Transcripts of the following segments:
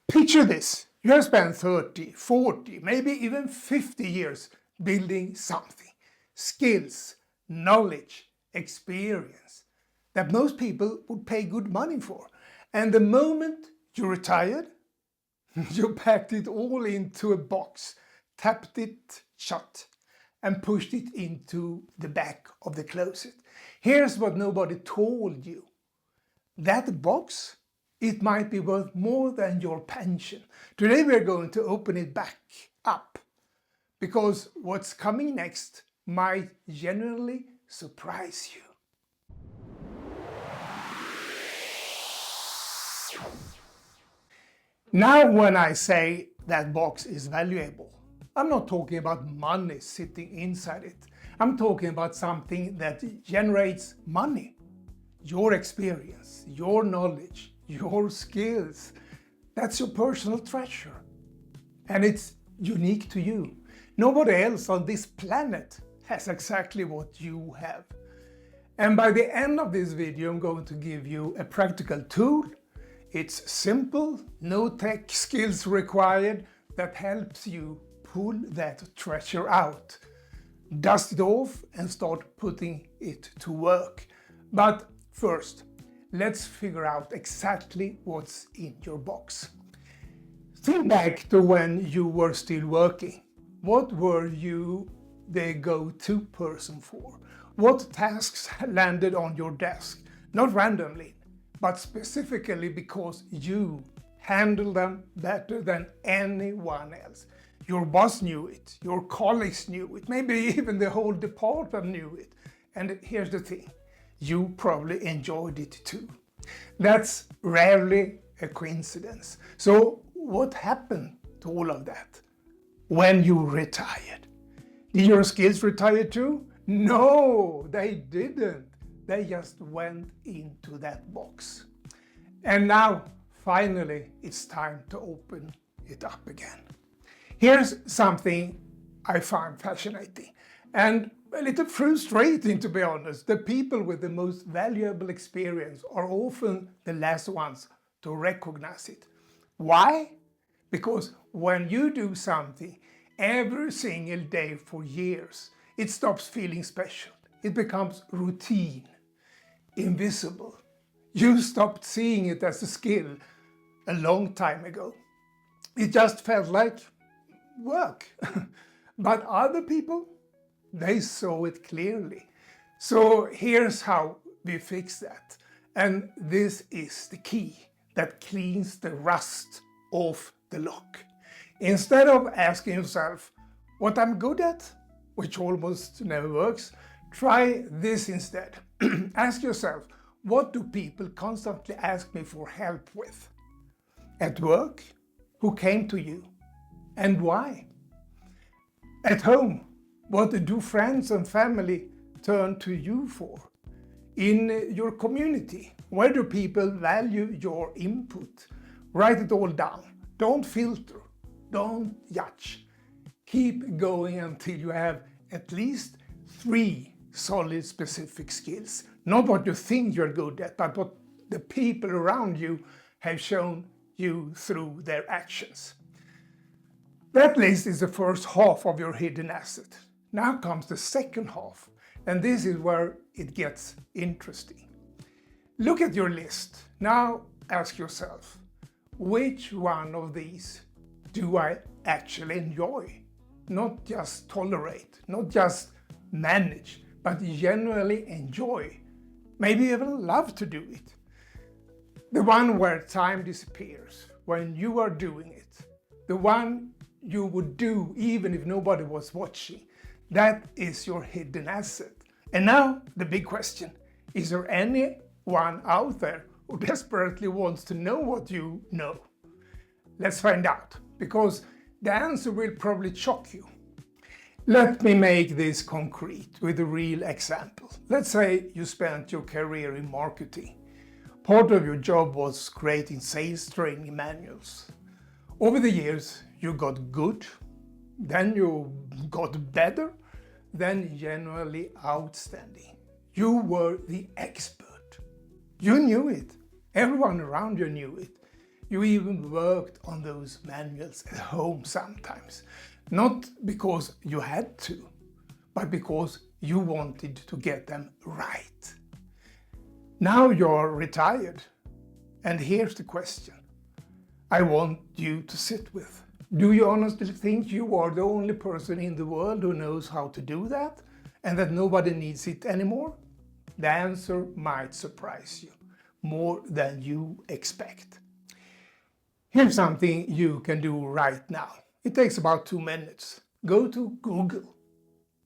Picture this. You have spent 30, 40, maybe even 50 years building something. Skills, knowledge, experience that most people would pay good money for. And the moment you retired, you packed it all into a box, tapped it shut, and pushed it into the back of the closet. Here's what nobody told you. That box, it might be worth more than your pension. Today we're going to open it back up because what's coming next might genuinely surprise you. Now when I say that box is valuable, I'm not talking about money sitting inside it. I'm talking about something that generates money. Your experience, your knowledge, your skills. That's your personal treasure. And it's unique to you. Nobody else on this planet has exactly what you have. And by the end of this video, I'm going to give you a practical tool. It's simple, no tech skills required, that helps you pull that treasure out. Dust it off and start putting it to work. But first, let's figure out exactly what's in your box. Think back to when you were still working. What were you the go-to person for? What tasks landed on your desk? Not randomly, but specifically because you handled them better than anyone else. Your boss knew it, your colleagues knew it, maybe even the whole department knew it. And here's the thing, you probably enjoyed it too. That's rarely a coincidence. So what happened to all of that when you retired? Did your skills retire too? No, they didn't. They just went into that box. And now, finally, it's time to open it up again. Here's something I find fascinating and a little frustrating, to be honest. The people with the most valuable experience are often the last ones to recognize it. Why? Because when you do something every single day for years, it stops feeling special. It becomes routine, invisible. You stopped seeing it as a skill a long time ago. It just felt like work. But other people, they saw it clearly. So here's how we fix that. And this is the key that cleans the rust off the lock. Instead of asking yourself what I'm good at, which almost never works, try this instead. Ask yourself, what do people constantly ask me for help with? At work, who came to you and why? At home, what do friends and family turn to you for? In your community, where do people value your input? Write it all down. Don't filter. Don't judge. Keep going until you have at least 3 solid specific skills. Not what you think you're good at, but what the people around you have shown you through their actions. That list is the first half of your hidden asset. Now comes the second half, and this is where it gets interesting. Look at your list. Now ask yourself, which one of these do I actually enjoy? Not just tolerate, not just manage, but genuinely enjoy. Maybe even love to do it. The one where time disappears when you are doing it. The one you would do even if nobody was watching. That is your hidden asset. And now the big question, is there anyone out there who desperately wants to know what you know? Let's find out, because the answer will probably shock you. Let me make this concrete with a real example. Let's say you spent your career in marketing. Part of your job was creating sales training manuals. Over the years, you got good, then you got better, then generally outstanding. You were the expert. You knew it. Everyone around you knew it. You even worked on those manuals at home sometimes. Not because you had to, but because you wanted to get them right. Now you're retired, and here's the question I want you to sit with. Do you honestly think you are the only person in the world who knows how to do that, and that nobody needs it anymore? The answer might surprise you more than you expect. Here's something you can do right now. It takes about 2 minutes. Go to Google.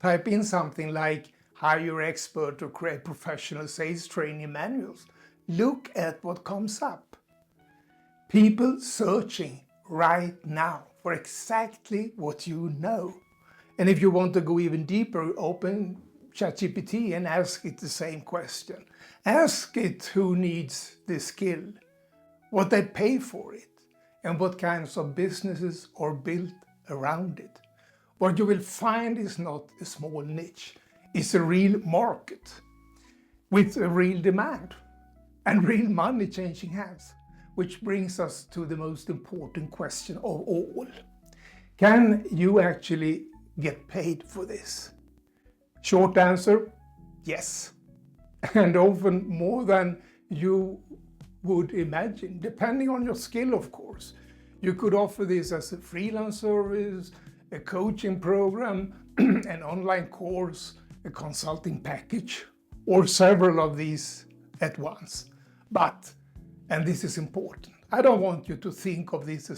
Type in something like hire expert or create professional sales training manuals. Look at what comes up. People searching right now for exactly what you know. And if you want to go even deeper, open ChatGPT and ask it the same question. Ask it who needs this skill, what they pay for it, and what kinds of businesses are built around it. What you will find is not a small niche, it's a real market with a real demand and real money changing hands, which brings us to the most important question of all. Can you actually get paid for this? Short answer, yes. And often more than you would imagine, depending on your skill, of course. You could offer this as a freelance service, a coaching program, an online course, a consulting package, or several of these at once. But, and this is important, I don't want you to think of this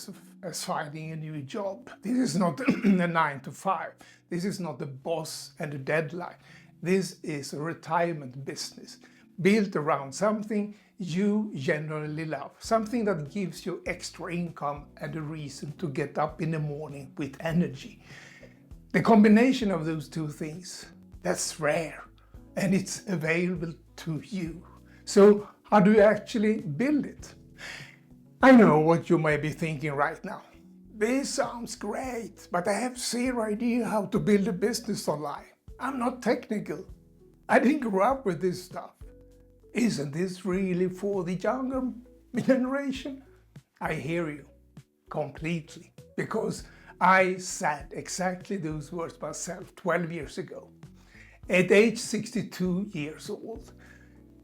as finding a new job. This is not a 9 to 5. This is not a boss and a deadline. This is a retirement business built around something you genuinely love, something that gives you extra income and a reason to get up in the morning with energy. The combination of those two things, that's rare, and it's available to you. So how do you actually build it? I know what you may be thinking right now. This sounds great, but I have zero idea how to build a business online. I'm not technical. I didn't grow up with this stuff. Isn't this really for the younger generation? I hear you completely, because I said exactly those words myself 12 years ago. At age 62 years old,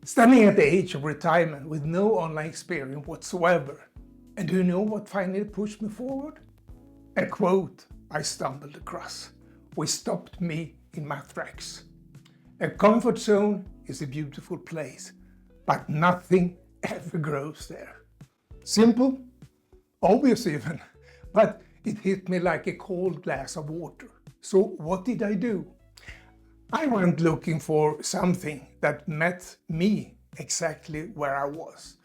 standing at the age of retirement with no online experience whatsoever. And do you know what finally pushed me forward? A quote I stumbled across, which stopped me in my tracks. A comfort zone is a beautiful place, but nothing ever grows there. Simple, obvious even, but it hit me like a cold glass of water. So what did I do? I went looking for something that met me exactly where I was.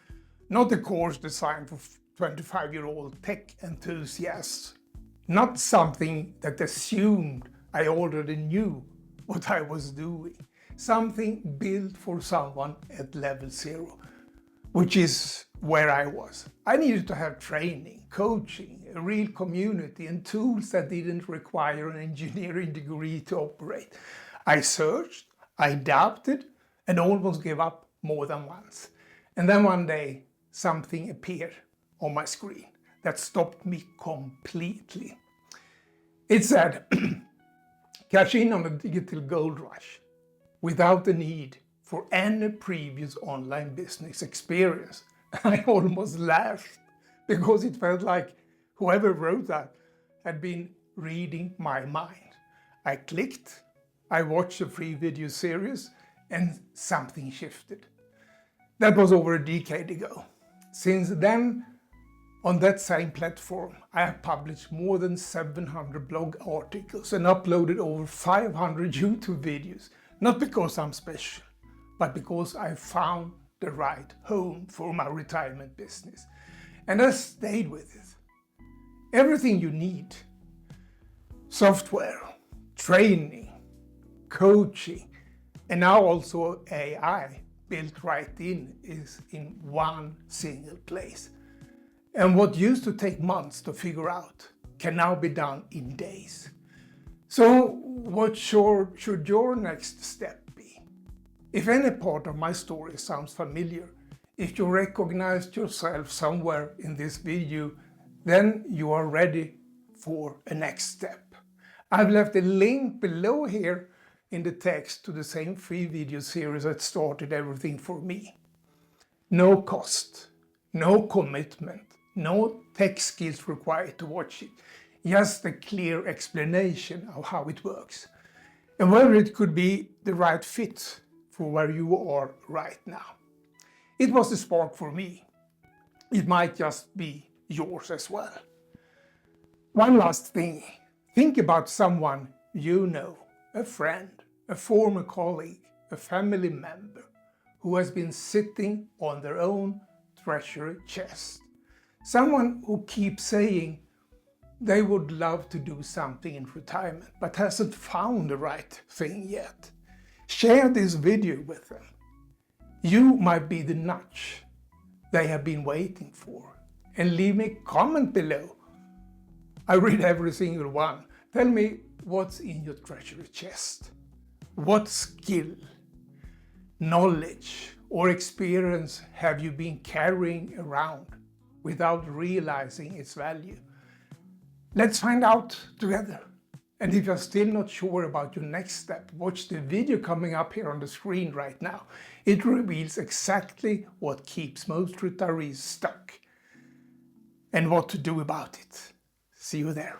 Not a course designed for 25-year-old tech enthusiasts. Not something that assumed I already knew what I was doing. Something built for someone at level 0, which is where I was. I needed to have training, coaching, a real community, and tools that didn't require an engineering degree to operate. I searched, I adapted, and almost gave up more than once. And then one day, something appeared on my screen that stopped me completely. It said, cash in on a digital gold rush without the need for any previous online business experience. I almost laughed because it felt like whoever wrote that had been reading my mind. I clicked, I watched a free video series, and something shifted. That was over a decade ago. Since then, on that same platform, I have published more than 700 blog articles and uploaded over 500 YouTube videos, not because I'm special, but because I found the right home for my retirement business. And I stayed with it. Everything you need, software, training, coaching, and now also AI built right in, is in one single place. And what used to take months to figure out can now be done in days. So what should your next step be? If any part of my story sounds familiar, If you recognized yourself somewhere in this video, then you are ready for a next step. I've left a link below here in the text to the same free video series that started everything for me. No cost, no commitment, no tech skills required to watch it. Just a clear explanation of how it works and whether it could be the right fit for where you are right now. It was the spark for me. It might just be yours as well. One last thing. Think about someone you know, a friend, a former colleague, a family member who has been sitting on their own treasure chest. Someone who keeps saying they would love to do something in retirement but hasn't found the right thing yet. Share this video with them. You might be the nudge they have been waiting for. And leave me a comment below. I read every single one. Tell me what's in your treasure chest. What skill, knowledge, or experience have you been carrying around without realizing its value? Let's find out together. And if you're still not sure about your next step, watch the video coming up here on the screen right now. It reveals exactly what keeps most retirees stuck and what to do about it. See you there.